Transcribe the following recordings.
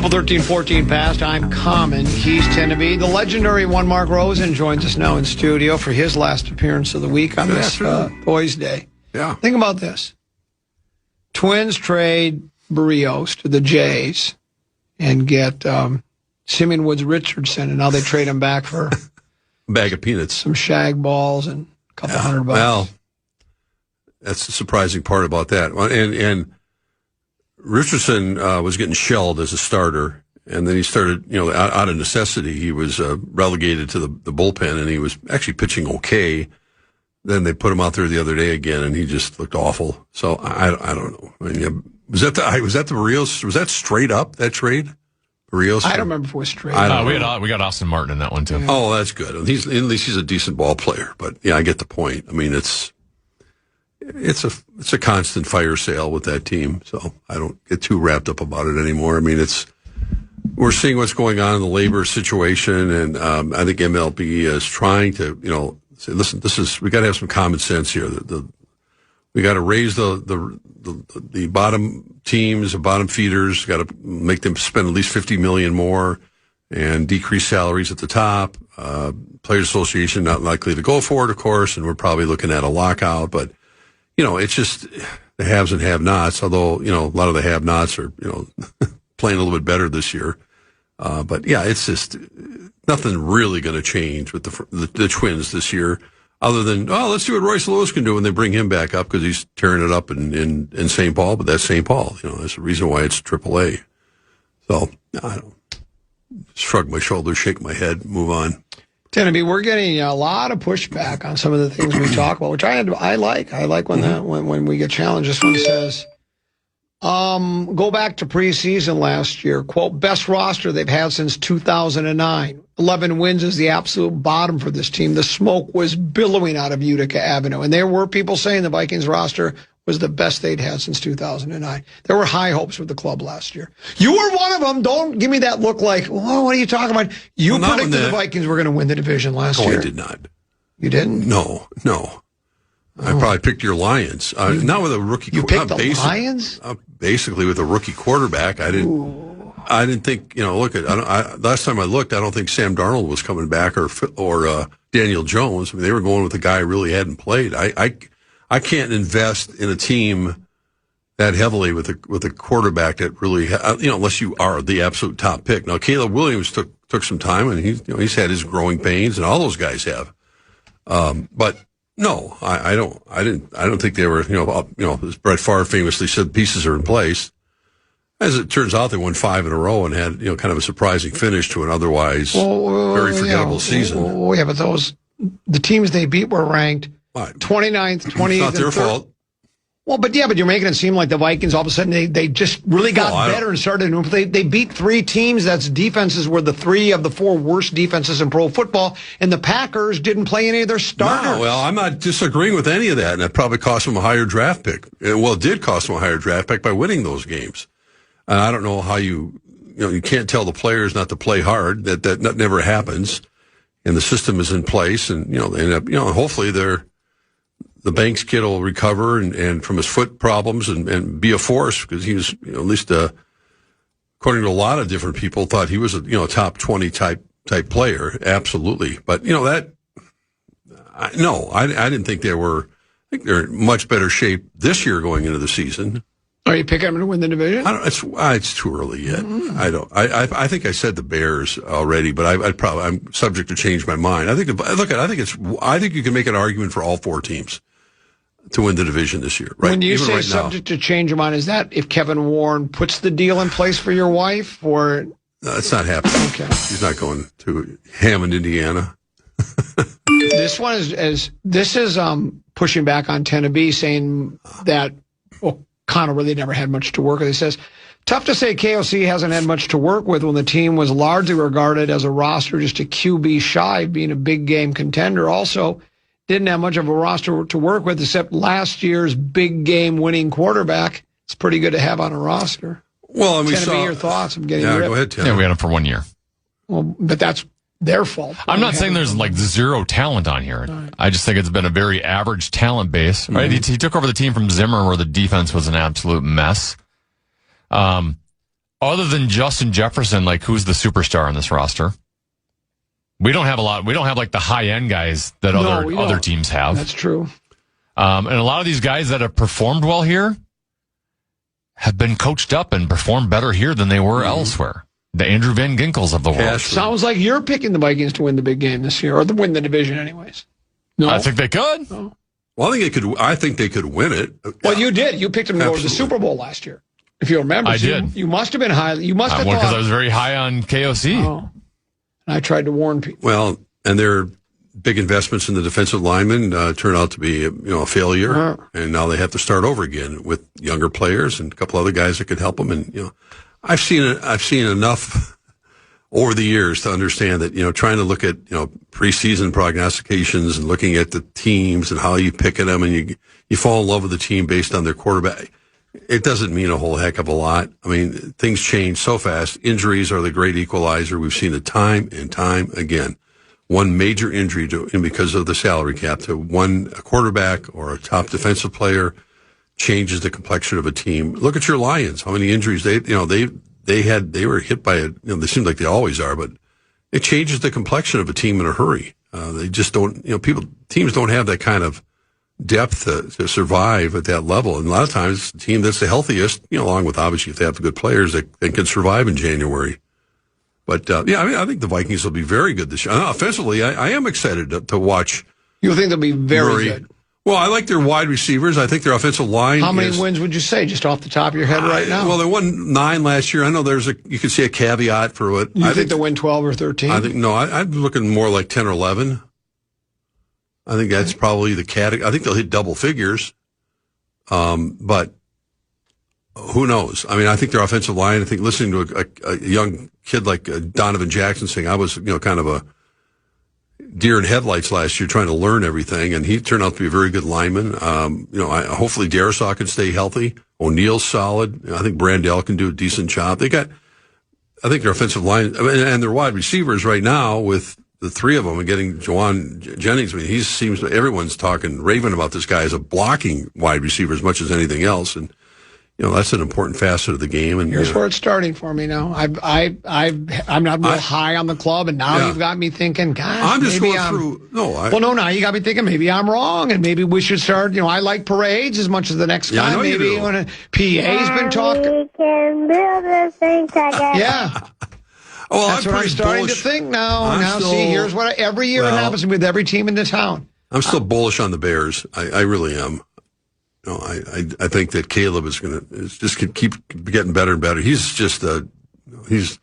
Couple 13-14 past. I'm Common. He's Tennessee. The legendary one Mark Rosen joins us now in studio for his last appearance of the week on this Boys Day. Yeah. Think about this. Twins trade Barrios to the Jays and get Simeon Woods Richardson, and now they trade him back for a bag of peanuts, some shag balls, and a couple $100. Well, that's the surprising part about that. And Richardson was getting shelled as a starter, and then he started, out of necessity, he was relegated to the bullpen, and he was actually pitching okay. Then they put him out there the other day again, and he just looked awful. So I don't know. I mean, was that the Barrios? Was that straight up, that trade? Barrios? I don't remember if it was straight up. We got Austin Martin in that one too. Yeah. Oh, that's good. At least he's a decent ball player. But yeah, I get the point. I mean, it's a constant fire sale with that team, so I don't get too wrapped up about it anymore. I mean, we're seeing what's going on in the labor situation, and I think MLB is trying to, say, listen, we got to have some common sense here. We got to raise the bottom teams, the bottom feeders, got to make them spend at least $50 million more, and decrease salaries at the top. Players Association not likely to go for it, of course, and we're probably looking at a lockout, but. It's just the haves and have-nots, although, a lot of the have-nots are, playing a little bit better this year. But, yeah, it's just nothing really going to change with the Twins this year other than, let's see what Royce Lewis can do when they bring him back up because he's tearing it up in St. Paul, but that's St. Paul. That's the reason why it's AAA. So, I don't shrug my shoulders, shake my head, move on. Tennessee, we're getting a lot of pushback on some of the things we talk about, which I like. I like when we get challenged. This one says, go back to preseason last year. Quote, best roster they've had since 2009. 11 wins is the absolute bottom for this team. The smoke was billowing out of Utica Avenue. And there were people saying the Vikings roster was the best they'd had since 2009. There were high hopes with the club last year. You were one of them. Don't give me that look like, what are you talking about? You predicted the Vikings were going to win the division last year. No, I did not. You didn't? No. I probably picked your Lions. Not with a rookie. You picked the Lions? Basically with a rookie quarterback. I didn't think, last time I looked, I don't think Sam Darnold was coming back or Daniel Jones. I mean, they were going with a guy who really hadn't played. I can't invest in a team that heavily with a quarterback that really, unless you are the absolute top pick. Now, Caleb Williams took some time, and he's had his growing pains, and all those guys have. But no, I don't think they were. As Brett Favre famously said, pieces are in place. As it turns out, they won 5 in a row and had kind of a surprising finish to an otherwise very forgettable season. Yeah, but the teams they beat were ranked 29th, 28th. It's not their fault. Well, but you're making it seem like the Vikings all of a sudden they just really got better and started. They beat 3 teams that's defenses were the 3 of the 4 worst defenses in pro football, and the Packers didn't play any of their starters. No, well, I'm not disagreeing with any of that, and it probably cost them a higher draft pick. Well, it did cost them a higher draft pick by winning those games. And I don't know how you can't tell the players not to play hard. That never happens, and the system is in place, and they end up hopefully the Banks kid will recover and from his foot problems and be a force because he was, at least according to a lot of different people, thought he was a top 20 type player. Absolutely. But, I didn't think they were. I think they're in much better shape this year going into the season. Are you picking them to win the division? It's too early yet. I think I said the Bears already, but I'm subject to change my mind. I think you can make an argument for all 4 teams to win the division this year. Right? When you say subject to change your mind, is that if Kevin Warren puts the deal in place for your wife, or? No, it's not happening. Okay. He's not going to Hammond, Indiana. This one is pushing back on Tennessee, saying that Connor really never had much to work with. He says, tough to say KOC hasn't had much to work with when the team was largely regarded as a roster just a QB shy of being a big game contender. Also, didn't have much of a roster to work with except last year's big game winning quarterback. It's pretty good to have on a roster. Well, and we saw your thoughts. I'm getting ripped. Go ahead, Tim. Yeah, we had him for 1 year. Well, but that's their fault. I'm not saying there's zero talent on here. Right. I just think it's been a very average talent base. Right? He took over the team from Zimmer where the defense was an absolute mess. Other than Justin Jefferson, like, who's the superstar on this roster? We don't have a lot. We don't have like the high end guys that other teams have. That's true. And a lot of these guys that have performed well here have been coached up and performed better here than they were elsewhere. The Andrew Van Ginkels of the world. Sounds like you're picking the Vikings to win the big game this year, or to win the division, anyways. No, I think they could. No. Well, I think they could win it. Well, you did. You picked them to go to the Super Bowl last year, if you remember. I did. You must have been high. You must have thought, because I was very high on KOC. Oh. And I tried to warn people. Well, and their big investments in the defensive linemen turned out to be a failure, and now they have to start over again with younger players and a couple other guys that could help them. And I've seen enough over the years to understand that trying to look at preseason prognostications and looking at the teams and how you pick at them, and you fall in love with the team based on their quarterback. It doesn't mean a whole heck of a lot. I mean, things change so fast. Injuries are the great equalizer. We've seen it time and time again. One major injury because of the salary cap to a quarterback or a top defensive player changes the complexion of a team. Look at your Lions. How many injuries they were hit by it. They seem like they always are, but it changes the complexion of a team in a hurry. They just don't, teams don't have that kind of depth to survive at that level. And a lot of times, the team that's the healthiest, along with obviously if they have the good players that can survive in January. But I think the Vikings will be very good this year. Offensively, I am excited to watch. You think they'll be very good? Well, I like their wide receivers. I think their offensive line. How many wins would you say, just off the top of your head right now? Well, they won 9 last year. I know you could see a caveat for what. You think they'll win 12 or 13? I'm looking more like 10 or 11. I think that's probably the category. I think they'll hit double figures. But who knows? I mean, I think their offensive line, I think listening to a young kid like Donovan Jackson saying, I was, kind of a deer in headlights last year trying to learn everything, and he turned out to be a very good lineman. Hopefully Darisaw can stay healthy. O'Neal's solid. I think Brandell can do a decent job. I think their offensive line and their wide receivers right now with the 3 of them and getting Jawan Jennings. I mean, everyone's raving about this guy as a blocking wide receiver as much as anything else. And, that's an important facet of the game. And here's where it's starting for me now. I'm not real high on the club, and now you've got me thinking, gosh, I'm just going through. Now you got me thinking maybe I'm wrong, and maybe we should start. I like parades as much as the next guy. Maybe when PA's been talking. We can build this thing together. Yeah. Well, that's what I'm starting to think now. See, here's what every year it happens with every team in the town. I'm still bullish on the Bears. I really am. I think that Caleb is going to keep getting better and better. He's just he's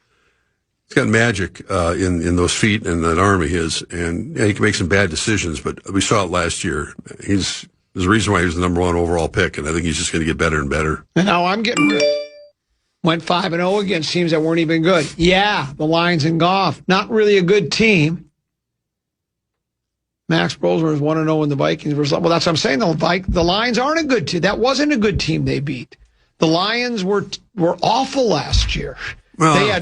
got magic in those feet and that arm of his, and he can make some bad decisions. But we saw it last year. There's a reason why he was the number 1 overall pick, and I think he's just going to get better and better. And now I'm getting ripped. Went 5-0 against teams that weren't even good. Yeah, the Lions and Goff, not really a good team. Max Brosmer is 1-0 in the Vikings. Well, that's what I'm saying. The Lions aren't a good team. That wasn't a good team they beat. The Lions were awful last year. Well,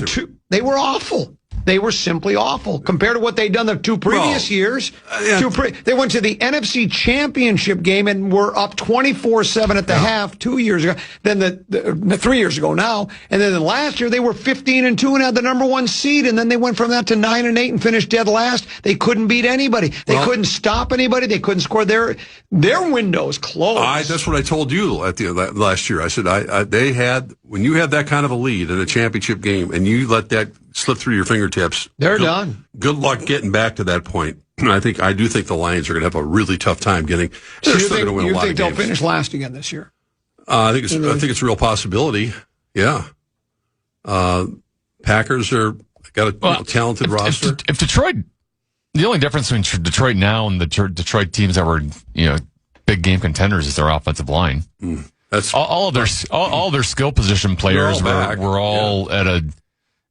they were awful. They were simply awful compared to what they'd done the 2 previous years. They went to the NFC Championship game and were up 24-7 at the half 2 years ago. Then the 3 years ago now, and then last year they were 15-2 and had the number 1 seed. And then they went from that to 9-8 and finished dead last. They couldn't beat anybody. They couldn't stop anybody. They couldn't score. Their windows closed. That's what I told you at the last year. I said when you have that kind of a lead in a championship game and you let that slip through your fingertips, they're done. Good luck getting back to that point. I do think the Lions are going to have a really tough time getting. They're still going to win a lot of games. You think they'll finish last again this year? I think it's a real possibility. Yeah. Packers got a talented roster. If Detroit, the only difference between Detroit now and the Detroit teams that were big game contenders is their offensive line. That's all their skill position players were all at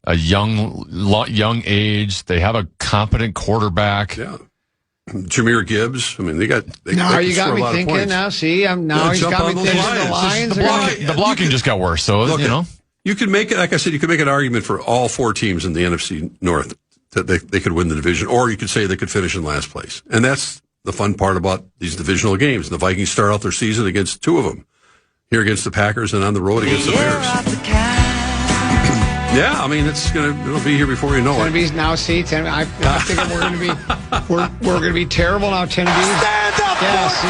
a young age. They have a competent quarterback. Yeah. Jameer Gibbs. I mean, they got you got me thinking now. See, he's got me thinking the Lions. The blocking just got worse. So, you could make it, like I said, you could make an argument for all 4 teams in the NFC North that they could win the division, or you could say they could finish in last place. And that's the fun part about these divisional games. The Vikings start out their season against 2 of them. Here against the Packers and on the road against the Bears. Yeah, I mean it'll be here before you know it. Tennessee's now I figured we're gonna be terrible now. Tennessee. Stand up, yeah, see.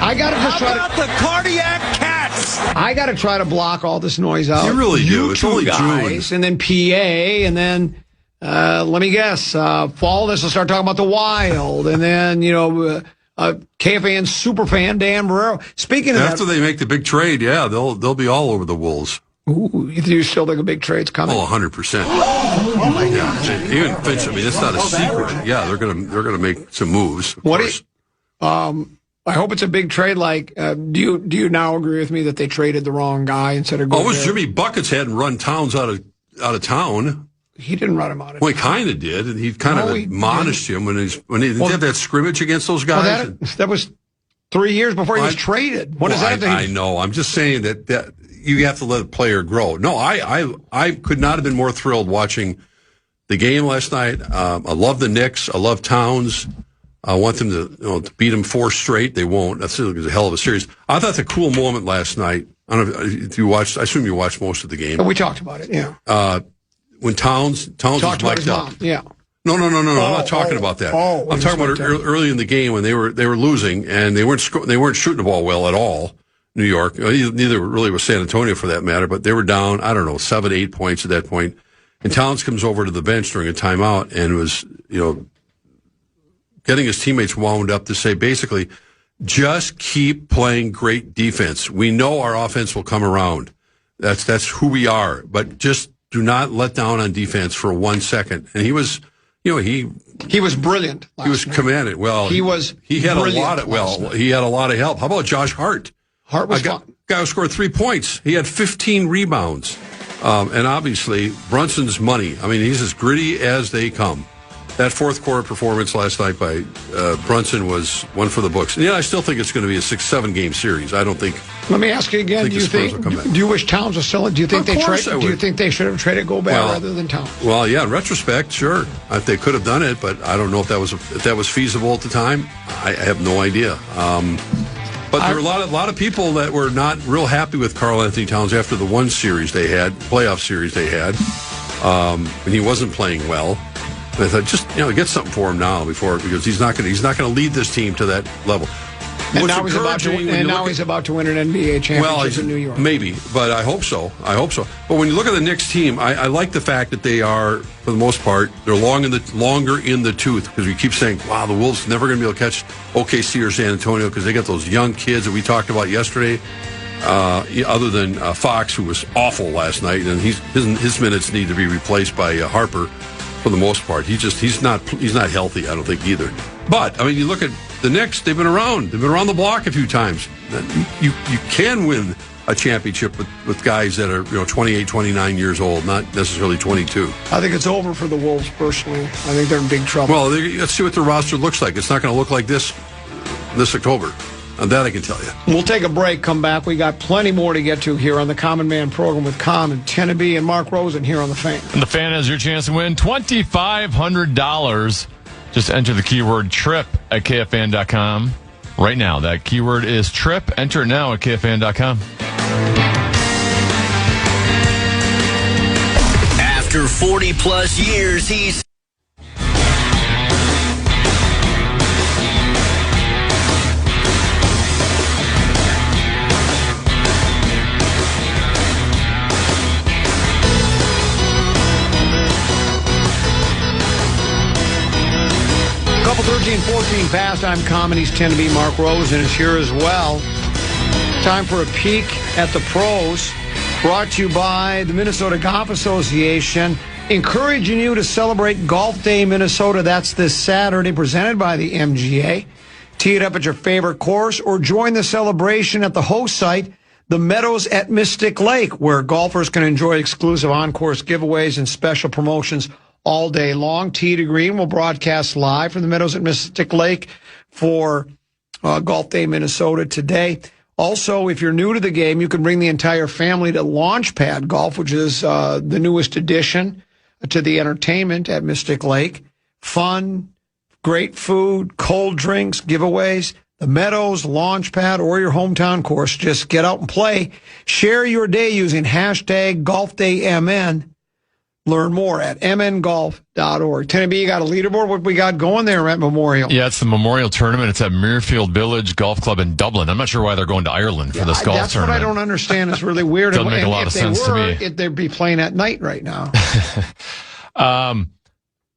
I gotta just try to the cardiac cats. I gotta try to block all this noise out. You really do. It's only guys, June, and then PA, and then let me guess, fall. This will start talking about the Wild, and then KFAN superfan Dan Barrero. Speaking of after they make the big trade, yeah, they'll be all over the Wolves. Ooh, you still think a big trade's coming? Oh, 100%. Oh my God! Even Finch. I mean, it's not a secret. Yeah, they're gonna make some moves. I hope it's a big trade. Like, do you now agree with me that they traded the wrong guy instead of? It was Jimmy Buckets hadn't run Towns out of town. He didn't run him out of town. Well, he kind of did, and he kind of admonished him when he did that scrimmage against those guys. Well, that was 3 years before he was traded. What is that? I know. I'm just saying that you have to let a player grow. No, I could not have been more thrilled watching the game last night. I love the Knicks. I love Towns. I want them to beat them 4 straight. They won't. That's a hell of a series. I thought the cool moment last night. I don't know if you watched. I assume you watched most of the game. We talked about it. Yeah. When Towns was mic'd up. Yeah. No. I'm not talking about that. I'm talking about early in the game when they were losing and they weren't shooting the ball well at all. New York, neither really was San Antonio for that matter, but they were down, 7, 8 points at that point. And Towns comes over to the bench during a timeout and was, getting his teammates wound up to say basically, just keep playing great defense. We know our offense will come around. That's who we are, but just do not let down on defense for 1 second. And he was, he was brilliant. He was commanded. Well, he had a lot of help. How about Josh Hart? Hart was guy who scored 3 points. He had 15 rebounds. And obviously, Brunson's money. I mean, he's as gritty as they come. That fourth quarter performance last night by Brunson was one for the books. And I still think it's going to be a 6-7 game series. I don't think. Let me ask you again. Do you wish Towns was selling? Do you think Do you think they should have traded Gobert rather than Towns? Well, yeah. In retrospect, sure, they could have done it, but I don't know if that was feasible at the time. I have no idea. But there were a lot of people that were not real happy with Karl Anthony Towns after the playoff series they had, and he wasn't playing well. And I thought, just get something for him now because he's not going to lead this team to that level. And now he's about to win an NBA championship in New York. Maybe, but I hope so. But when you look at the Knicks team, I like the fact that they are, for the most part, they're longer in the tooth because we keep saying, wow, the Wolves never going to be able to catch OKC or San Antonio because they got those young kids that we talked about yesterday. Other than Fox, who was awful last night, and his minutes need to be replaced by Harper. For the most part, he's not healthy. I don't think either. But I mean, you look at the Knicks; they've been around the block a few times. You can win a championship with guys that are 28, 29 years old, not necessarily 22. I think it's over for the Wolves personally. I think they're in big trouble. Well, let's see what their roster looks like. It's not going to look like this October. That I can tell you. We'll take a break, come back. We got plenty more to get to here on the Common Man program with Con and Tenneby and Mark Rosen here on The Fan. And The Fan has your chance to win $2,500. Just enter the keyword TRIP at KFAN.com right now. That keyword is TRIP. Enter it now at KFAN.com. After 40-plus years, he's... Couple 13, 14 past. I'm Comedy's Tenneby. Mark Rosen is here as well. Time for a peek at the pros. Brought to you by the Minnesota Golf Association. Encouraging you to celebrate Golf Day Minnesota. That's this Saturday, presented by the MGA. Tee it up at your favorite course or join the celebration at the host site, the Meadows at Mystic Lake, where golfers can enjoy exclusive on-course giveaways and special promotions all day long. Tee to Green will broadcast live from the Meadows at Mystic Lake for Golf Day Minnesota today. Also, if you're new to the game, you can bring the entire family to Launchpad Golf, which is the newest addition to the entertainment at Mystic Lake. Fun, great food, cold drinks, giveaways. the Meadows, Launchpad, or your hometown course. Just get out and play. Share your day using hashtag GolfDayMN. Learn more at mngolf.org. Tennessee, you got a leaderboard? What we got going there at Memorial? Yeah, it's the Memorial Tournament. It's at Muirfield Village Golf Club in Dublin. I'm not sure why they're going to Ireland for this golf that's tournament. That's what I don't understand. It's really weird. Doesn't make a lot of sense to me. They'd be playing at night right now.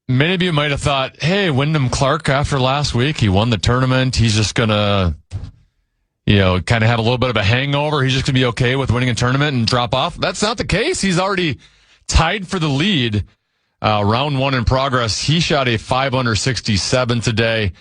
Many of you might have thought, hey, Wyndham Clark, after last week, he won the tournament. He's just going to, kind of have a little bit of a hangover. He's just going to be okay with winning a tournament and drop off. That's not the case. He's already tied for the lead. Round one in progress. He shot a 567 today,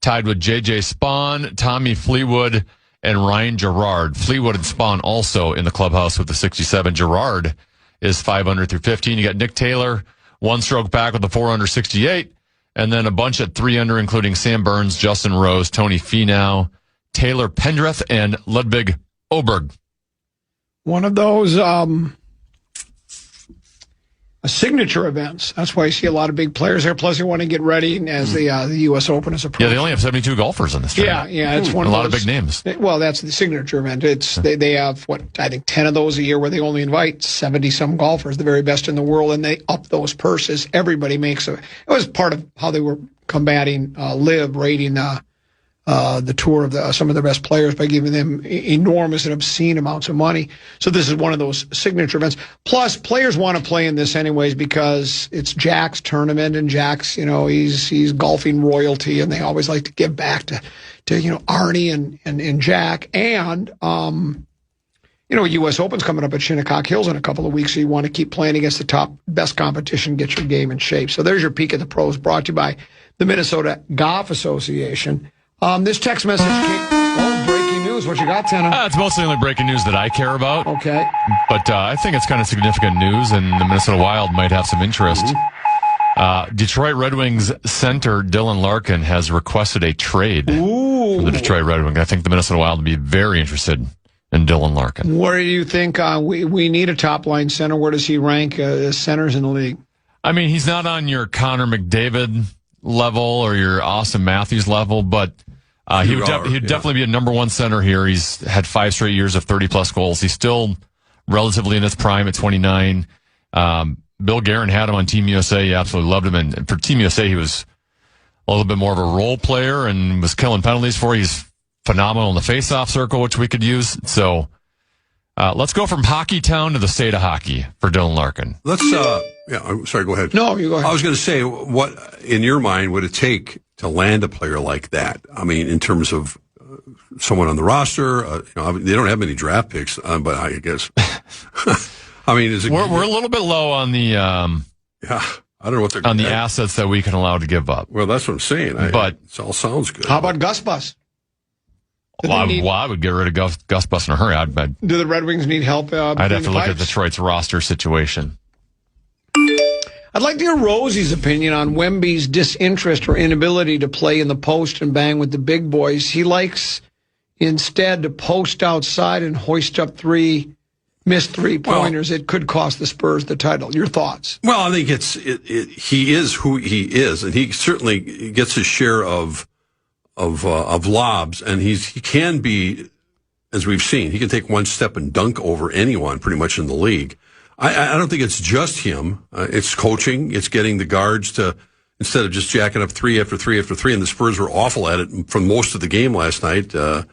tied with J.J. Spahn, Tommy Fleetwood, and Ryan Gerard. Fleetwood and Spahn also in the clubhouse with the 67. Gerard is 500 through 15. You got Nick Taylor, one stroke back with the 400 68, and then a bunch at 300, including Sam Burns, Justin Rose, Tony Finau, Taylor Pendrith, and Ludwig Oberg. One of those signature events. That's why you see a lot of big players there. Plus, you want to get ready as the U.S. Open is approaching. Yeah, they only have 72 golfers in this tournament. Yeah, it's one a of lot those, of big names. Well, that's the signature event. It's they have I think 10 of those a year where they only invite 70 some golfers, the very best in the world, and they up those purses. Everybody makes it was part of how they were combating LIV, rating the tour of some of their best players by giving them enormous and obscene amounts of money. So this is one of those signature events. Plus, players want to play in this anyways because it's Jack's tournament, and Jack's, he's golfing royalty, and they always like to give back to Arnie and Jack. And, U.S. Open's coming up at Shinnecock Hills in a couple of weeks, so you want to keep playing against the top, best competition, get your game in shape. So there's your peek at the pros, brought to you by the Minnesota Golf Association. This text message came, breaking news. What you got, Tanner? It's mostly only breaking news that I care about. Okay. But I think it's kind of significant news, and the Minnesota Wild might have some interest. Detroit Red Wings center Dylan Larkin has requested a trade from the Detroit Red Wings. I think the Minnesota Wild would be very interested in Dylan Larkin. Where do you think we need a top-line center? Where does he rank as centers in the league? I mean, he's not on your Connor McDavid level or your Austin Matthews level, but he'd definitely be a number one center here. He's had 5 straight years of 30-plus goals. He's still relatively in his prime at 29. Bill Guerin had him on Team USA. He absolutely loved him. And for Team USA, he was a little bit more of a role player and was killing penalties for. He's phenomenal in the face-off circle, which we could use. So let's go from hockey town to the state of hockey for Dylan Larkin. Let's, sorry, go ahead. No, you go ahead. I was going to say, what, in your mind, would it take to land a player like that? I mean, in terms of someone on the roster, they don't have many draft picks, but I guess, I mean, we're a little bit low on the, I don't know what they're on the assets that we can allow to give up. Well, that's what I'm saying. But it all sounds good. How about Gus Bus? I would get rid of Gus Bus in a hurry. Do the Red Wings need help? I'd have to look at Detroit's roster situation. I'd like to hear Rosie's opinion on Wemby's disinterest or inability to play in the post and bang with the big boys. He likes instead to post outside and hoist up missed 3-pointers. It could cost the Spurs the title. Your thoughts? Well, I think he is who he is, and he certainly gets his share of lobs, and he can be, as we've seen, he can take one step and dunk over anyone pretty much in the league. I don't think it's just him. It's coaching. It's getting the guards to, instead of just jacking up 3 after 3 after 3, and the Spurs were awful at it for most of the game last night. You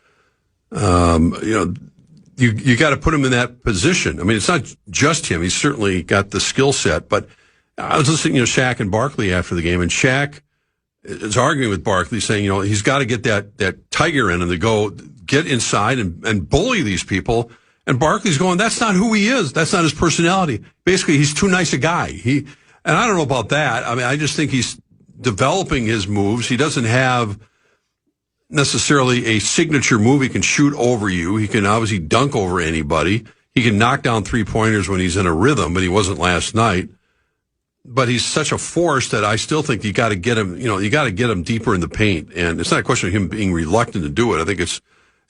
got to put him in that position. I mean, it's not just him. He's certainly got the skill set, but I was listening to Shaq and Barkley after the game, and Shaq is arguing with Barkley, saying, he's got to get that tiger in and to go get inside and bully these people. And Barkley's going, that's not who he is. That's not his personality. Basically, he's too nice a guy. And I don't know about that. I mean, I just think he's developing his moves. He doesn't have necessarily a signature move. He can shoot over you. He can obviously dunk over anybody. He can knock down 3-pointers when he's in a rhythm, but he wasn't last night. But he's such a force that I still think you got to get him, you got to get him deeper in the paint. And it's not a question of him being reluctant to do it. I think it's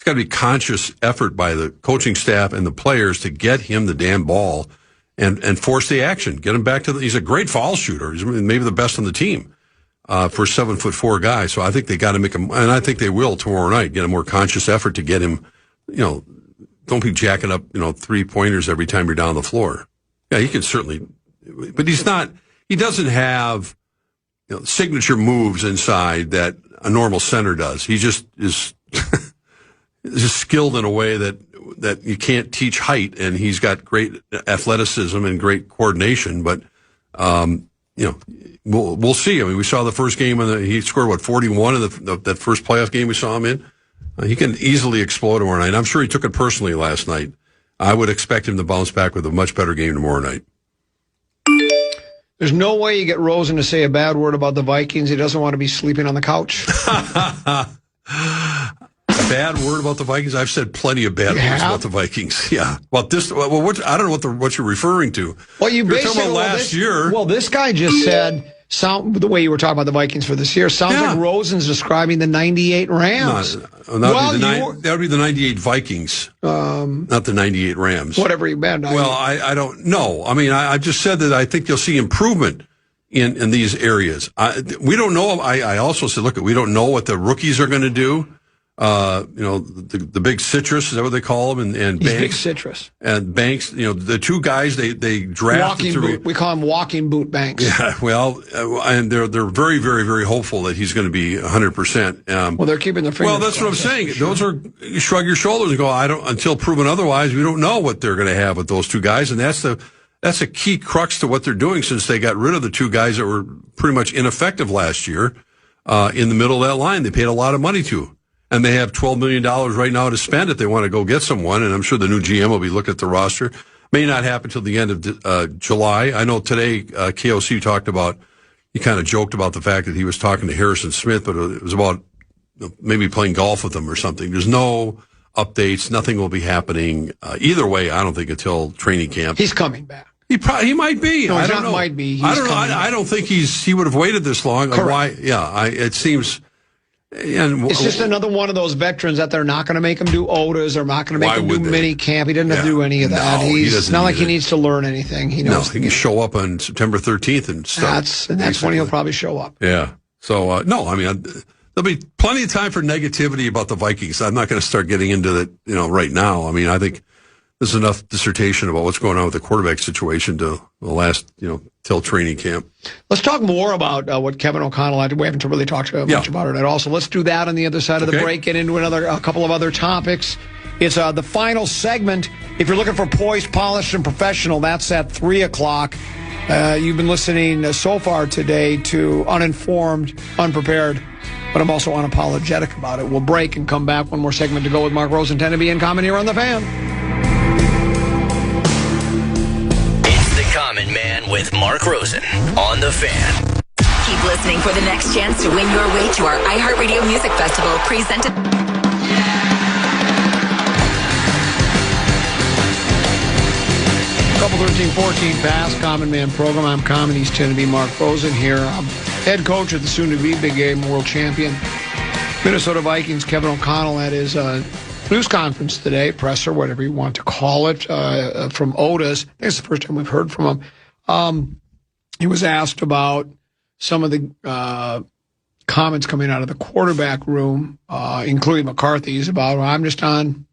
got to be conscious effort by the coaching staff and the players to get him the damn ball and force the action. Get him back to he's a great foul shooter. He's maybe the best on the team. for a 7'4" guy. So I think they got to make him, and I think they will tomorrow night, get a more conscious effort to get him, don't be jacking up, 3-pointers every time you're down the floor. Yeah, he can certainly, but he doesn't have, signature moves inside that a normal center does. He just is just skilled in a way that you can't teach height, and he's got great athleticism and great coordination, but, we'll see. I mean, we saw the first game, he scored, 41 in that first playoff game we saw him in. He can easily explode tomorrow night. I'm sure he took it personally last night. I would expect him to bounce back with a much better game tomorrow night. There's no way you get Rosen to say a bad word about the Vikings. He doesn't want to be sleeping on the couch. A bad word about the Vikings? I've said plenty of bad words about the Vikings. Yeah. Well, I don't know what you're referring to. Well, you're talking about last year. Well, this guy just said, the way you were talking about the Vikings for this year, sounds like Rosen's describing the 98 Rams. That would be the 98 Vikings, not the 98 Rams. Whatever he meant. I don't know. I mean, I just said that I think you'll see improvement in these areas. We don't know. I also said, look, we don't know what the rookies are going to do. The big citrus, is that what they call them? And Banks. Big citrus. And Banks, the two guys they drafted. We call him walking boot Banks. Yeah, well, and they're very, very, very hopeful that he's going to be 100%. Well, they're keeping their fingers. Well, that's what I'm saying. Sure. You shrug your shoulders and go, until proven otherwise, we don't know what they're going to have with those two guys. And that's a key crux to what they're doing, since they got rid of the two guys that were pretty much ineffective last year, in the middle of that line. They paid a lot of money to. And they have $12 million right now to spend if they want to go get someone. And I'm sure the new GM will be looking at the roster. May not happen till the end of July. I know today KOC talked about, he kind of joked about the fact that he was talking to Harrison Smith, but it was about maybe playing golf with him or something. There's no updates. Nothing will be happening. Either way, I don't think until training camp. He's coming back. He might be. No, I don't know. Might be. I don't know. I don't think he would have waited this long. Correct. Why? Yeah. It seems. And it's just another one of those veterans that they're not going to make him do OTAs or not going to make him do mini camp. He doesn't have to do any of that. It's not like he needs to learn anything. He knows. He can show up on September 13th and start. That's when he'll probably show up. Yeah. So, no, I mean, there'll be plenty of time for negativity about the Vikings. I'm not going to start getting into that, right now. I mean, I think there's enough dissertation about what's going on with the quarterback situation to last, till training camp. Let's talk more about what Kevin O'Connell had. We haven't really talked much about it at all. So let's do that on the other side of the break. Get into a couple of other topics. It's the final segment. If you're looking for poised, polished, and professional, that's at 3 o'clock. You've been listening so far today to uninformed, unprepared, but I'm also unapologetic about it. We'll break and come back. One more segment to go with Mark Rosen, 10 to be in common here on The Fan. Common Man with Mark Rosen on The Fan. Keep listening for the next chance to win your way to our iHeartRadio Music Festival presented. Couple 13-14 past Common Man program. I'm Comedy's 10 to be Mark Rosen here. I'm head coach of the soon-to-be Big Game World Champion Minnesota Vikings. Kevin O'Connell at his news conference today, presser, whatever you want to call it, from Otis. I think it's the first time we've heard from him. He was asked about some of the comments coming out of the quarterback room, including McCarthy's, about, I'm just on,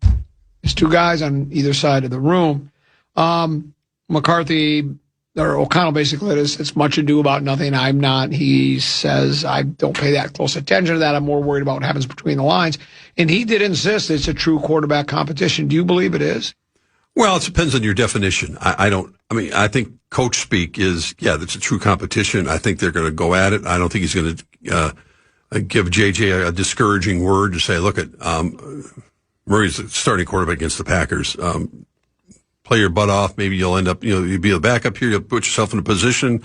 there's two guys on either side of the room. McCarthy, or O'Connell basically, it's much ado about nothing. I'm not. He says, I don't pay that close attention to that. I'm more worried about what happens between the lines. And he did insist it's a true quarterback competition. Do you believe it is? Well, it depends on your definition. I think coach speak is, that's a true competition. I think they're going to go at it. I don't think he's going to give JJ a discouraging word to say, look, Murray's the starting quarterback against the Packers. Play your butt off. Maybe you'll end up, you'll be a backup here. You'll put yourself in a position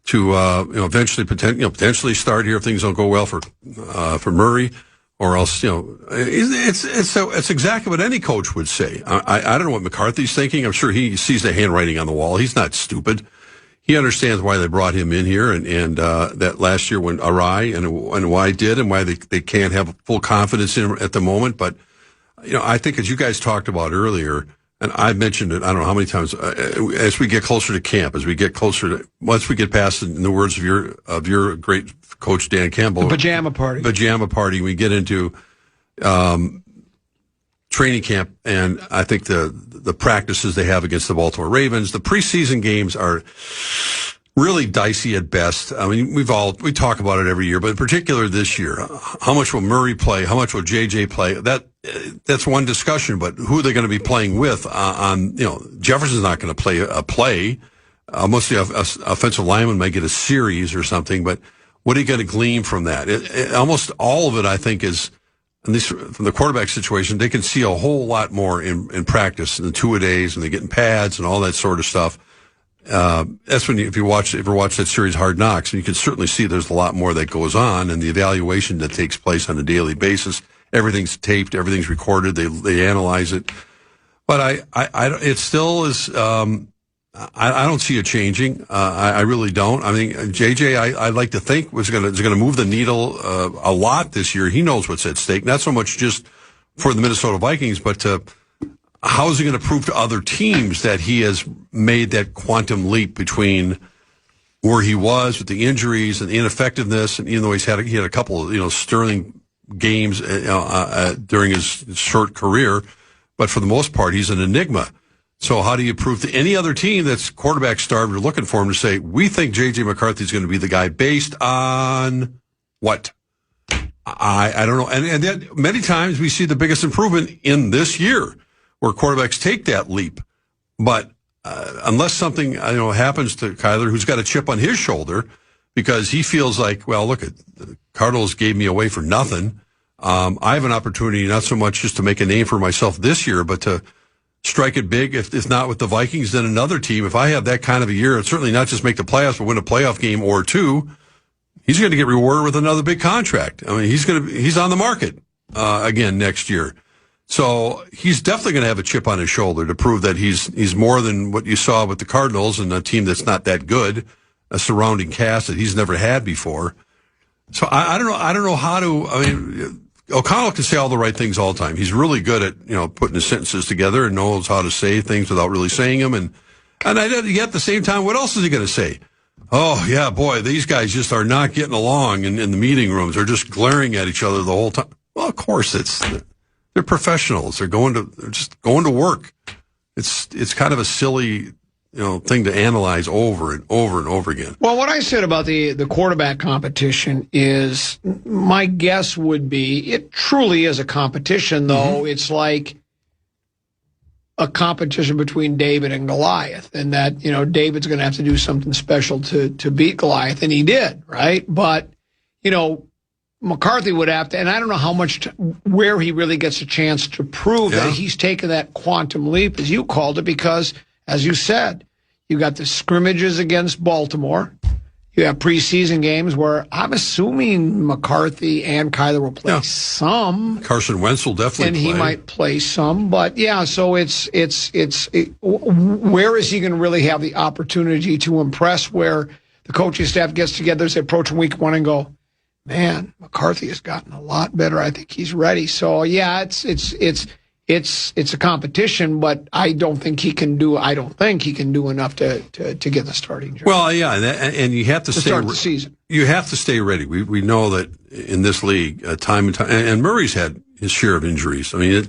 to, eventually potentially start here if things don't go well for Murray. Or else, it's exactly what any coach would say. I don't know what McCarthy's thinking. I'm sure he sees the handwriting on the wall. He's not stupid. He understands why they brought him in here and that last year went awry and why it did and why they can't have full confidence in him at the moment. But, I think as you guys talked about earlier, and I've mentioned it, I don't know how many times, as we get closer to camp, once we get past, in the words of your great coach, Dan Campbell, the pajama party, we get into training camp, and I think the practices they have against the Baltimore Ravens, the preseason games are really dicey at best. I mean, we talk about it every year, but in particular this year, how much will Murray play? How much will JJ play? That's one discussion, but who are they going to be playing with Jefferson's not going to play a play. Most of the offensive linemen might get a series or something, but what are you going to glean from that? Almost all of it, I think, is, at least from the quarterback situation, they can see a whole lot more in practice, in the two-a-days, and they get in pads and all that sort of stuff. That's when if you ever watch that series Hard Knocks, and you can certainly see there's a lot more that goes on, and the evaluation that takes place on a daily basis. Everything's taped, everything's recorded. They analyze it, but it still is. I don't see it changing. I really don't. I mean, JJ, I'd like to think is going to move the needle a lot this year. He knows what's at stake, not so much just for the Minnesota Vikings, but how is he going to prove to other teams that he has made that quantum leap between where he was with the injuries and the ineffectiveness, and even though he had a couple of sterling games during his short career, but for the most part he's an enigma. So how do you prove to any other team that's quarterback starved or looking for him to say, we think J.J. McCarthy is going to be the guy based on what? I don't know. And then many times we see the biggest improvement in this year where quarterbacks take that leap. But unless something happens to Kyler, who's got a chip on his shoulder because he feels like, well, look, the Cardinals gave me away for nothing. I have an opportunity not so much just to make a name for myself this year, but to strike it big, if not with the Vikings, then another team. If I have that kind of a year, and certainly not just make the playoffs, but win a playoff game or two, he's going to get rewarded with another big contract. I mean, he's on the market again next year. So he's definitely going to have a chip on his shoulder to prove that he's more than what you saw with the Cardinals and a team that's not that good, a surrounding cast that he's never had before. So I don't know how to. I mean, O'Connell can say all the right things all the time. He's really good at, putting his sentences together and knows how to say things without really saying them. And yet at the same time, what else is he going to say? Oh, yeah, boy, these guys just are not getting along in the meeting rooms. They're just glaring at each other the whole time. Well, of course, they're professionals. They're just going to work. It's kind of a silly thing to analyze over and over and over again. Well, what I said about the quarterback competition is my guess would be it truly is a competition, though. Mm-hmm. It's like a competition between David and Goliath, and that, David's going to have to do something special to beat Goliath, and he did, right? But, McCarthy would have to, and I don't know where he really gets a chance to prove that he's taken that quantum leap, as you called it, because, as you said, you got the scrimmages against Baltimore. You have preseason games where I'm assuming McCarthy and Kyler will play some. Carson Wentz will definitely play. And he might play some. But, so where is he going to really have the opportunity to impress where the coaching staff gets together as they approach week one and go, man, McCarthy has gotten a lot better. I think he's ready. So, it's a competition, but I don't think he can do enough to get the starting job. Well, yeah, and you have to start the season. You have to stay ready. We know that in this league, time and time, and Murray's had his share of injuries. I mean,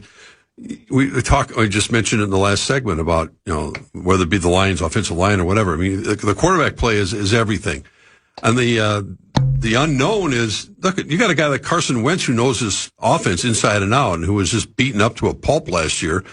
I just mentioned it in the last segment about whether it be the Lions' offensive line or whatever. I mean, the quarterback play is everything, and the unknown is, look, you got a guy like Carson Wentz who knows his offense inside and out and who was just beaten up to a pulp last year.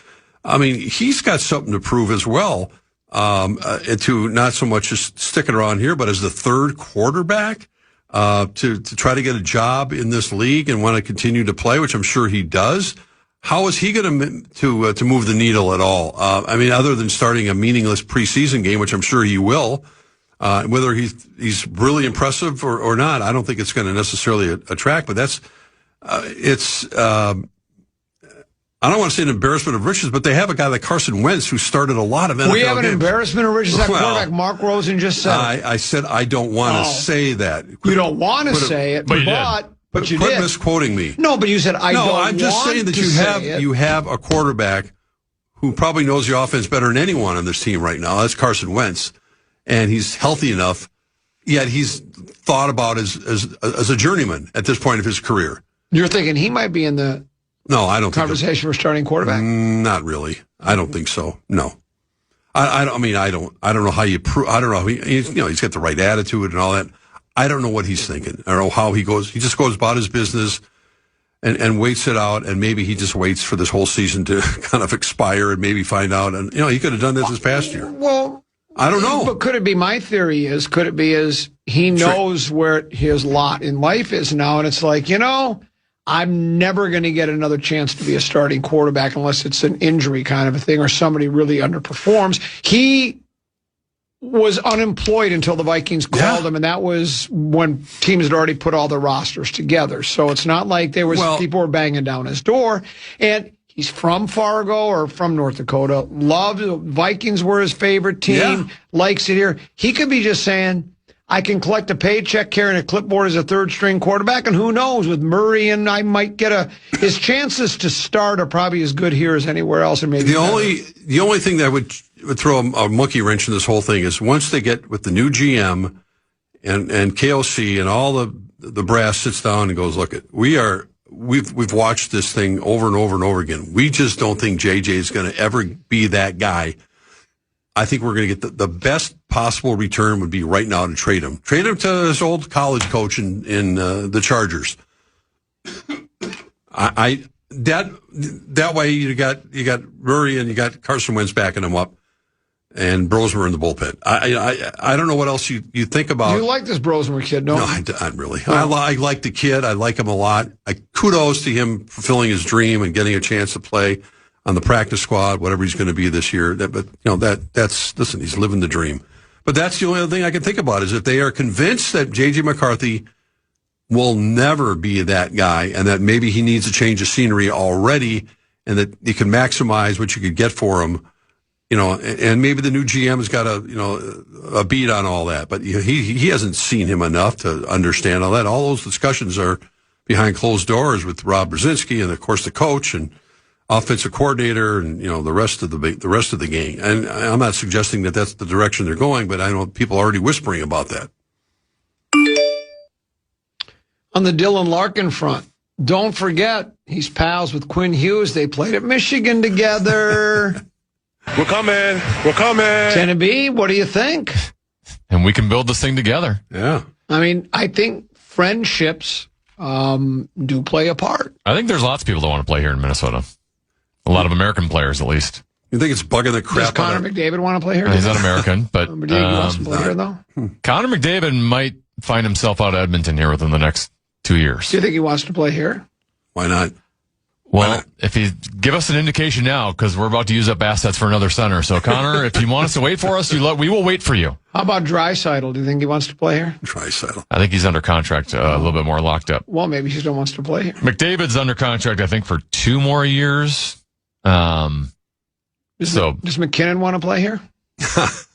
I mean, he's got something to prove as well, to not so much just sticking around here, but as the third quarterback, to try to get a job in this league and want to continue to play, which I'm sure he does. How is he going to move the needle at all? I mean, other than starting a meaningless preseason game, which I'm sure he will. Whether he's really impressive or not, I don't think it's going to necessarily attract. But I don't want to say an embarrassment of riches, but they have a guy like Carson Wentz who started a lot of NFL games. We have an embarrassment of riches. That quarterback Mark Rosen just said. I said I don't want to say that. You don't want to say it, but you did. Quit misquoting me. No, but you said I don't want to say it. No, I'm just saying that you have a quarterback who probably knows the offense better than anyone on this team right now. That's Carson Wentz. And he's healthy enough, yet he's thought about as a journeyman at this point of his career. You're thinking he might be in the I don't conversation for starting quarterback? Not really. I don't think so. No. I don't know how you prove. I don't know. He's got the right attitude and all that. I don't know what he's thinking. I don't know how he goes. He just goes about his business and waits it out. And maybe he just waits for this whole season to kind of expire and maybe find out. And he could have done this past year. Well, I don't know. But could it be, my theory is, could it be he knows where his lot in life is now, and it's like, I'm never going to get another chance to be a starting quarterback unless it's an injury kind of a thing or somebody really underperforms. He was unemployed until the Vikings called him, and that was when teams had already put all their rosters together. So it's not like people were banging down his door. And he's from Fargo or from North Dakota. Vikings were his favorite team. Likes it here. He could be just saying, I can collect a paycheck carrying a clipboard as a third-string quarterback, and who knows, with Murray, and I might get his chances to start are probably as good here as anywhere else. And maybe the only thing that would throw a monkey wrench in this whole thing is once they get with the new GM and KOC and all the brass sits down and goes, look, we've watched this thing over and over and over again. We just don't think JJ is going to ever be that guy. I think we're going to get the best possible return would be right now to trade him. Trade him to his old college coach in the Chargers. That way you got Murray and you got Carson Wentz backing him up, and Brosmer in the bullpen. I don't know what else you think about. You like this Brosmer kid, no? No, I really. I like the kid. I like him a lot. Kudos to him fulfilling his dream and getting a chance to play on the practice squad, whatever he's going to be this year. Listen, he's living the dream. But that's the only other thing I can think about is if they are convinced that J.J. McCarthy will never be that guy and that maybe he needs a change of scenery already and that you can maximize what you could get for him, and maybe the new GM has got a beat on all that, but he hasn't seen him enough to understand all that. All those discussions are behind closed doors with Rob Brzezinski and, of course, the coach and offensive coordinator and the rest of the gang. And I'm not suggesting that that's the direction they're going, but I know people are already whispering about that. On the Dylan Larkin front, don't forget he's pals with Quinn Hughes. They played at Michigan together. We're coming. Can it be? What do you think? And we can build this thing together. Yeah. I mean, I think friendships do play a part. I think there's lots of people that want to play here in Minnesota. A lot of American players, at least. You think it's bugging the crap out Does Connor McDavid want to play here? He's not American, but McDavid wants to play here, though? Connor McDavid might find himself out of Edmonton here within the next 2 years. Do you think he wants to play here? Why not? Well, if he give us an indication now, because we're about to use up assets for another center. So, Connor, if you want us to wait for us, we will wait for you. How about Draisaitl? Do you think he wants to play here? Draisaitl. I think he's under contract, a little bit more locked up. Well, maybe he still wants to play here. McDavid's under contract, I think, for 2 more years. Does McKinnon want to play here?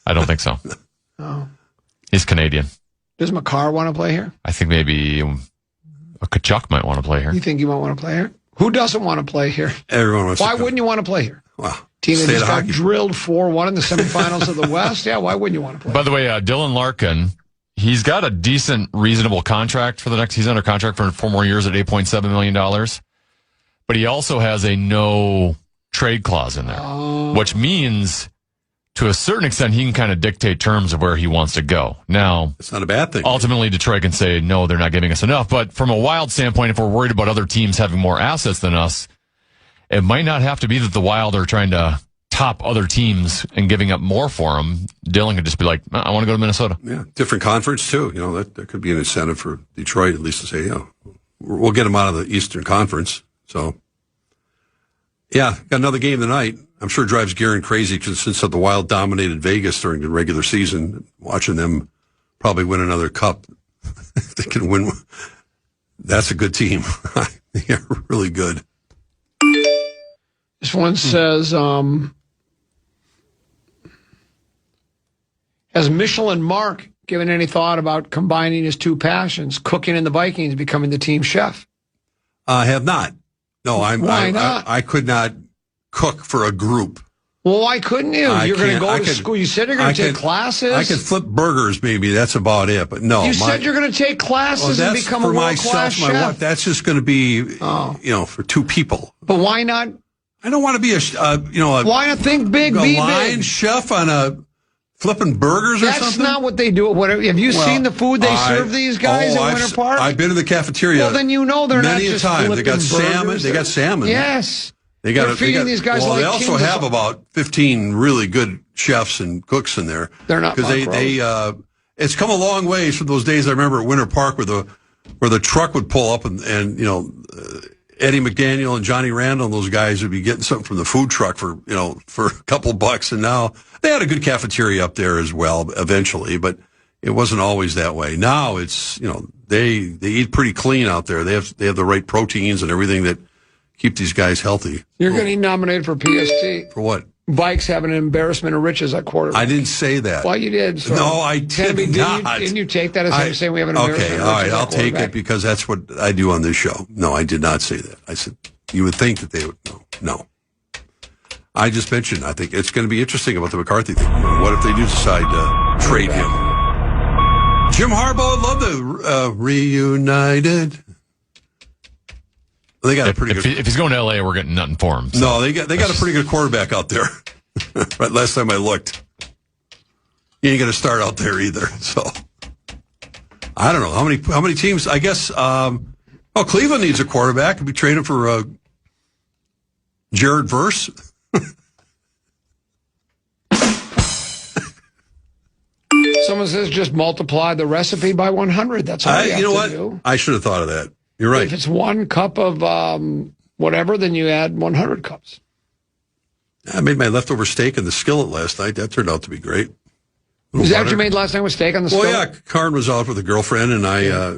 I don't think so. Oh. He's Canadian. Does Makar want to play here? I think maybe a Kachuk might want to play here. You think he might want to play here? Who doesn't want to play here? Everyone wants Why wouldn't you want to play here? Wow. Team that just got drilled 4-1 in the semifinals of the West? Yeah, why wouldn't you want to play? By the way, Dylan Larkin, he's got a decent, reasonable contract for the next. He's under contract for 4 more years at $8.7 million. But he also has a no trade clause in there, which means to a certain extent he can kind of dictate terms of where he wants to go. Now, it's not a bad thing. Ultimately, Detroit can say, no, they're not giving us enough. But from a Wild standpoint, if we're worried about other teams having more assets than us, it might not have to be that the Wild are trying to top other teams and giving up more for them. Dylan could just be like, I want to go to Minnesota. Yeah, different conference, too. That could be an incentive for Detroit, at least to say, we'll get them out of the Eastern Conference. So, yeah, got another game tonight. I'm sure it drives Guerin crazy since the Wild dominated Vegas during the regular season. Watching them probably win another cup. If they can win, that's a good team. They're really good. This one says, has Michelin Mark given any thought about combining his 2 passions, cooking in the Vikings, becoming the team chef? I have not. No, Why not? I could not cook for a group. Well, why couldn't you? You're going to go to school. You said you're going to take classes. I could flip burgers, maybe. That's about it. But no. You said you're going to take classes and become a world-class chef. My wife, that's just going to be, for two people. But why not? I don't want to be why not think big, be line big? chef on a flipping burgers or something? That's not what they do. Have you seen the food they serve these guys at Winter Park? I've been to the cafeteria. Well, then you know they're not just flipping They got burgers. salmon. They got salmon. Yes. They're feeding these guys like they also have about 15 really good chefs and cooks in there. They're not because it's come a long ways from those days I remember at Winter Park where the truck would pull up and Eddie McDaniel and Johnny Randall and those guys would be getting something from the food truck for a couple bucks, and now they had a good cafeteria up there as well eventually, but it wasn't always that way. Now it's they eat pretty clean out there. They have the right proteins and everything that keep these guys healthy. You're getting nominated for PST. For what? Vikes have an embarrassment of riches at quarterback. I didn't say that. Well, you did. So no, I did not. Didn't you take that as saying we have an embarrassment of riches? Okay, all right, I'll take it because that's what I do on this show. No, I did not say that. I said you would think that they would. No. I just mentioned, I think it's going to be interesting about the McCarthy thing. What if they do decide to trade him? Jim Harbaugh would love the reunited. They got a pretty good. If he's going to L.A., we're getting nothing for him. So. No, they got a pretty good quarterback out there. Right, last time I looked, you ain't going to start out there either. So I don't know how many teams. I guess. Cleveland needs a quarterback. Could be traded for Jared Verse. Someone says just multiply the recipe by 100. That's all you have to do. I should have thought of that. You're right. If it's 1 cup of whatever, then you add 100 cups. I made my leftover steak in the skillet last night. That turned out to be great. Was that what you made last night with steak on the skillet? Well, yeah. Karen was out with a girlfriend, and I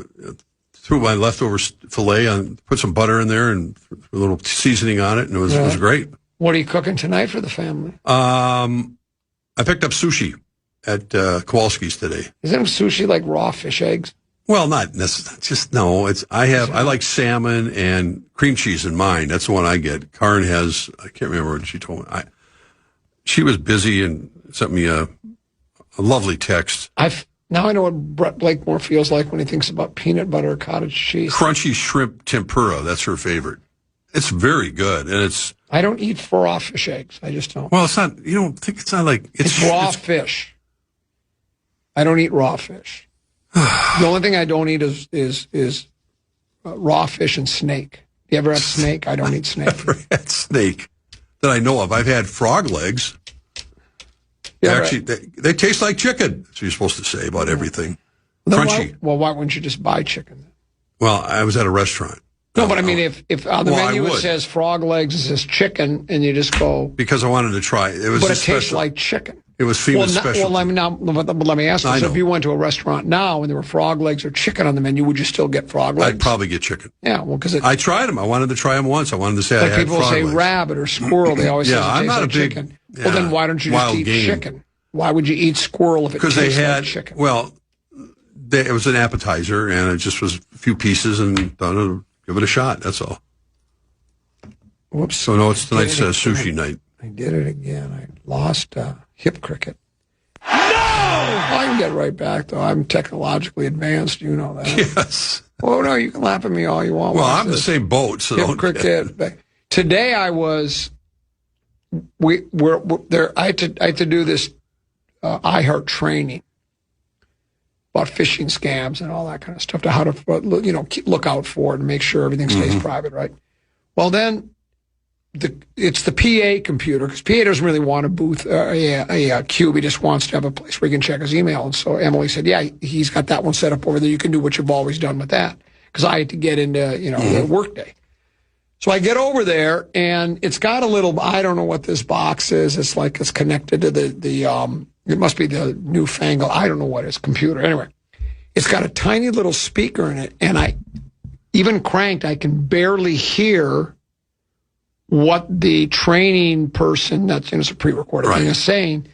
threw my leftover filet on, put some butter in there, and a little seasoning on it, and it was great. What are you cooking tonight for the family? I picked up sushi at Kowalski's today. Isn't sushi like raw fish eggs? Well, not necessarily. Just no. I like salmon and cream cheese in mine. That's the one I get. Karen has. I can't remember what she told me. She was busy and sent me a lovely text. Now I know what Brett Blakemore feels like when he thinks about peanut butter cottage cheese. Crunchy shrimp tempura. That's her favorite. It's very good, and it's. I don't eat raw fish eggs. I just don't. Well, it's not. You don't think it's not like it's raw fish. I don't eat raw fish. The only thing I don't eat is raw fish and snake. You ever have snake? I don't eat snake. Never had snake that I know of. I've had frog legs. Yeah, actually, they taste like chicken. That's what you're supposed to say about everything. Crunchy. Why wouldn't you just buy chicken? Well, I was at a restaurant. No, but I mean, if on the menu it says frog legs, it says chicken, and you just go. Because I wanted to try it. But it tastes like chicken. It was FEMA's special. Well, let me ask you. So if you went to a restaurant now and there were frog legs or chicken on the menu, would you still get frog legs? I'd probably get chicken. Yeah, well, because I tried them. I wanted to try them once. I wanted to say I had frog legs. Like people say rabbit or squirrel. They always say it tastes like chicken. Yeah, well, then why don't you just eat chicken? Why would you eat squirrel if it tastes like chicken? Well, it was an appetizer, and it just was a few pieces, and thought I'd give it a shot. That's all. Whoops. So, no, it's tonight's sushi night. I did it again. I lost hip cricket. No! I can get right back, though. I'm technologically advanced. You know that. Yes. Oh, no, you can laugh at me all you want. Well, I'm the same boat. So hip cricket. Today I was... we're there. I had to do this iHeart training about phishing scams and all that kind of stuff, to how to look out for it and make sure everything stays private, right? Well, then it's the PA computer, because PA doesn't really want a booth, a cube. He just wants to have a place where he can check his email. And so Emily said, "Yeah, he's got that one set up over there. You can do what you've always done with that." Because I had to get into the workday. So I get over there, and it's got a little, I don't know what this box is. It's like it's connected to the it must be the newfangled, I don't know what it is, computer. Anyway, it's got a tiny little speaker in it, and I, even cranked, I can barely hear what the training person, it's a pre-recorded thing, is saying,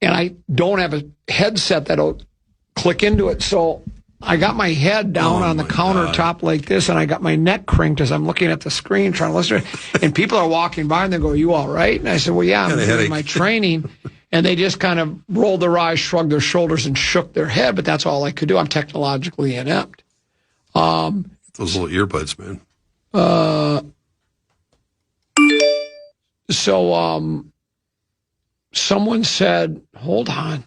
and I don't have a headset that'll click into it. So I got my head down on the countertop like this, and I got my neck crinked as I'm looking at the screen trying to listen. And people are walking by, and they go, "Are you all right?" And I said, "Well, yeah, I'm doing my training." And they just kind of rolled their eyes, shrugged their shoulders, and shook their head. But that's all I could do. I'm technologically inept. Those little earbuds, man. So someone said, "Hold on."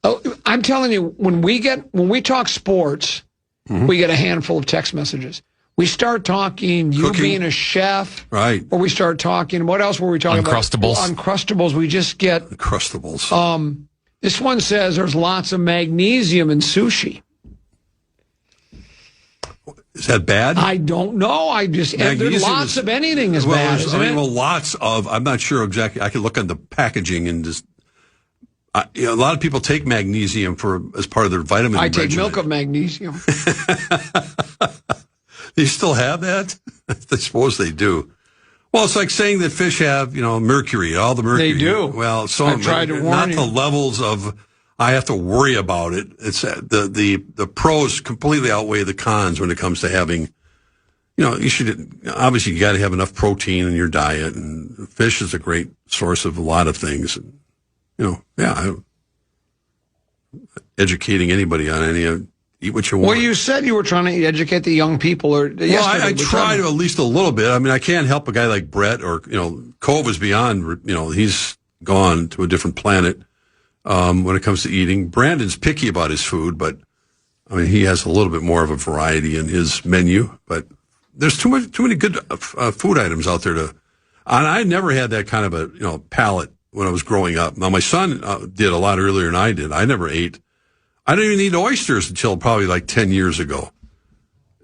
Oh, I'm telling you, when we talk sports, we get a handful of text messages. We start talking you being a chef, right? Or we start talking. What else were we talking Uncrustables. about? Uncrustables. We just get Uncrustables. This one says there's lots of magnesium in sushi. Is that bad? I don't know. There's lots of anything is bad. Isn't it? Well, lots of. I'm not sure exactly. I could look on the packaging and just. A lot of people take magnesium as part of their vitamin regimen. I take milk of magnesium. Do you still have that? I suppose they do. Well, it's like saying that fish have, mercury, all the mercury. They do. Well, so I've tried to warn you. Not the levels of I have to worry about it. It's the pros completely outweigh the cons when it comes to having, you got to have enough protein in your diet, and fish is a great source of a lot of things. Educating anybody on any eat what you want. Well, you said you were trying to educate the young people. I try to at least a little bit. I mean, I can't help a guy like Brett or, Cove is beyond, he's gone to a different planet when it comes to eating. Brandon's picky about his food, but, I mean, he has a little bit more of a variety in his menu. But there's too many good food items out there and I never had that kind of a, palate when I was growing up. Now, my son did a lot earlier than I did. I never ate. I didn't even eat oysters until probably like 10 years ago.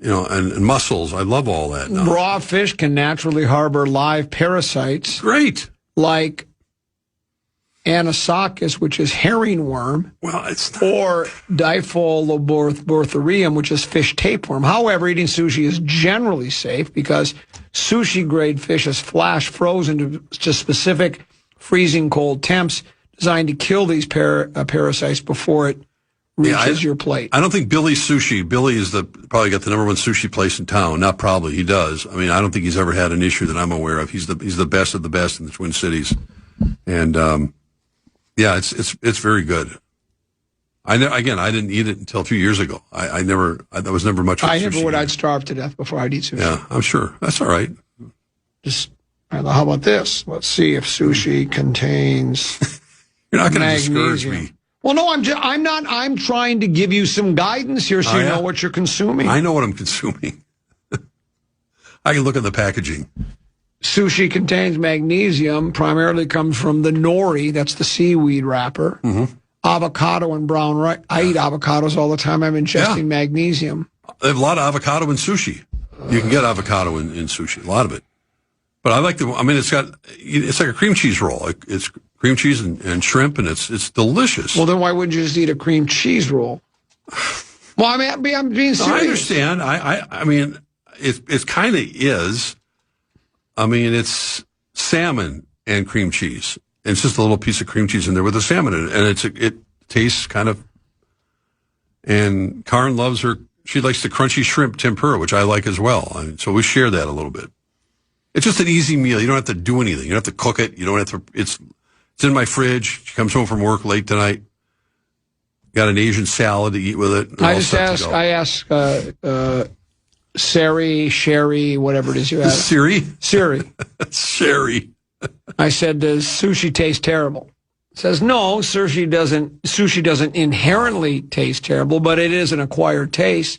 And mussels. I love all that now. Raw fish can naturally harbor live parasites. Great. Like anisakis, which is herring worm. Well, it's not. Or Diphyllobortherium, which is fish tapeworm. However, eating sushi is generally safe because sushi-grade fish is flash frozen to specific freezing cold temps designed to kill these parasites before it reaches your plate. I don't think Billy's Sushi. Billy is probably got the number one sushi place in town. Not probably, he does. I mean, I don't think he's ever had an issue that I'm aware of. He's the best of the best in the Twin Cities, and it's very good. I didn't eat it until a few years ago. I was never much. I never would. I'd starve to death before I'd eat sushi. Yeah, I'm sure that's all right. How about this? Let's see if sushi contains. You're not going to discourage me. Well, no, I'm not. I'm trying to give you some guidance here so you know what you're consuming. I know what I'm consuming. I can look at the packaging. Sushi contains magnesium, primarily comes from the nori, that's the seaweed wrapper, avocado and brown rice. I eat avocados all the time. I'm ingesting magnesium. They have a lot of avocado in sushi. You can get avocado in sushi, a lot of it. But I like it's like a cream cheese roll. It's cream cheese and shrimp, and it's delicious. Well, then why wouldn't you just eat a cream cheese roll? Well, I mean, I'm being serious. I understand. I mean, it kind of is. I mean, it's salmon and cream cheese. And it's just a little piece of cream cheese in there with the salmon in it. And it tastes kind of, and Karen she likes the crunchy shrimp tempura, which I like as well. So we share that a little bit. It's just an easy meal. You don't have to do anything. You don't have to cook it. You don't have to, it's in my fridge. She comes home from work late tonight. Got an Asian salad to eat with it. I ask Sherry, whatever it is you have. Siri? Siri. Sherry. I said, does sushi taste terrible? It says, no, sushi doesn't inherently taste terrible, but it is an acquired taste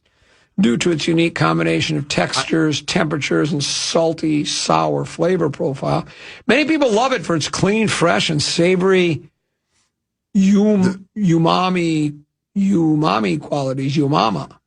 due to its unique combination of textures, temperatures, and salty, sour flavor profile. Many people love it for its clean, fresh, and savory umami qualities, umama.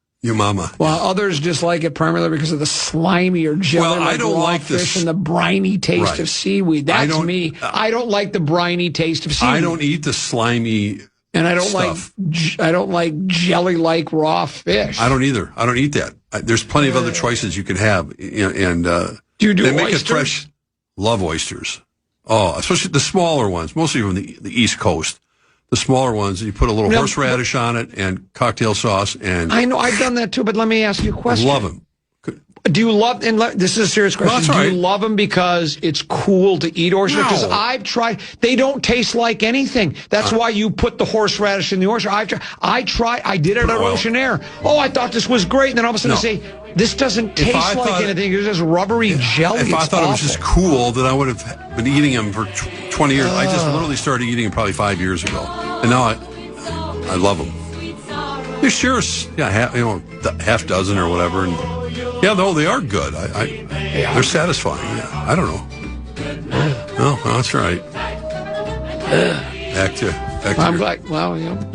While others dislike it primarily because of the slimy or jelly raw fish and the briny taste of seaweed. That's me. I don't like the briny taste of seaweed. I don't eat the slimy and I don't stuff. I don't like jelly-like raw fish. I don't either. I don't eat that. There's plenty of other choices you can have. And do you do they oysters? Make it fresh. Love oysters. Oh, especially the smaller ones, mostly from the East Coast. the smaller ones. You put a little horseradish on it and cocktail sauce. And I know I've done that too, but let me ask you a question. I love them. Do you love, and this is a serious question, No, do you love them because it's cool to eat horseradish? Because I've tried, they don't taste like anything. That's why you put the horseradish in the horseradish. I did it at Ocean Air. Oh, I thought this was great. And then all of a sudden I say, this doesn't taste like anything. It's just rubbery jelly. If I thought it was just cool, then I would have been eating them for 20 years. I just literally started eating them probably 5 years ago. And now I love them. They're sure, half dozen or whatever. And yeah, no, they are good. They're satisfying. Yeah, I don't know. No, that's right. Back to I'm glad. Well, I'm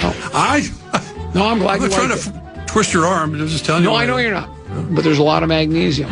glad. I'm not trying to twist your arm. I'm just telling you. No, I know you're not. But there's a lot of magnesium.